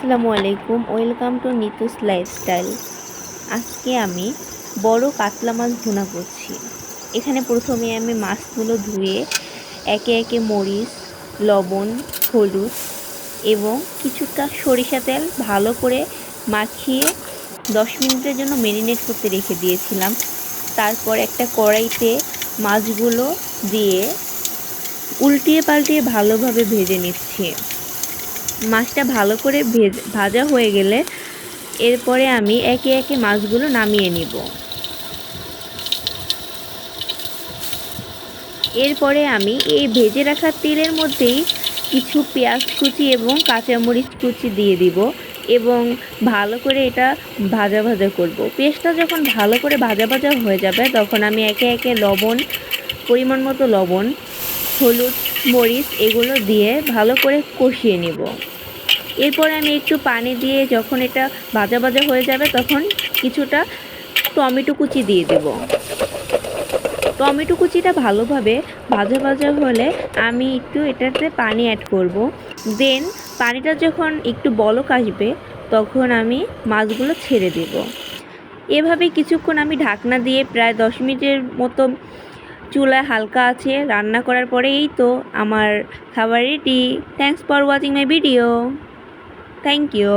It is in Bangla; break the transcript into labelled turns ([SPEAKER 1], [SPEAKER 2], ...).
[SPEAKER 1] আসসালামু আলাইকুম, ওয়েলকাম টু নিতুস লাইফস্টাইল। আজকে আমি বড় কাতলা মাছ ভুনা করছি। এখানে প্রথমে আমি মাছগুলো ধুয়ে একে একে মরিচ, লবণ, হলুদ এবং কিছুটা সরিষা তেল ভালো করে মাখিয়ে 10 মিনিটের জন্য ম্যারিনেট করতে রেখে দিয়েছিলাম। তারপর একটা কড়াইতে মাছগুলো দিয়ে উল্টিয়ে পাল্টিয়ে ভালোভাবে ভেজে নিচ্ছি। মাছটা ভালো করে ভাজা হয়ে গেলে এরপরে আমি একে একে মাছগুলো নামিয়ে নিব। এরপরে আমি এই ভেজে রাখা তেলের মধ্যেই কিছু পেঁয়াজ কুচি এবং কাঁচামরিচ কুচি দিয়ে দিব এবং ভালো করে এটা ভাজা ভাজা করব। পেঁয়াজটা যখন ভালো করে ভাজা ভাজা হয়ে যাবে তখন আমি একে একে লবণ, পরিমাণ মতো লবণ, হলুদ, মরিচ এগুলো দিয়ে ভালো করে কষিয়ে নেব। এরপরে আমি একটু পানি দিয়ে যখন এটা ভাজা ভাজা হয়ে যাবে তখন কিছুটা টমেটো কুচি দিয়ে দেব। টমেটো কুচিটা ভালোভাবে ভাজা ভাজা হলে আমি একটু এটাতে পানি অ্যাড করব। দেন পানিটা যখন একটু বলক আসবে তখন আমি মাছগুলো ছেড়ে দেব। এভাবে কিছুক্ষণ আমি ঢাকনা দিয়ে প্রায় 10 মিনিটের মতো চুলায় হালকা আছে রান্না করার পরে এই তো আমার খাবার ready. Thanks for watching my video. Thank you.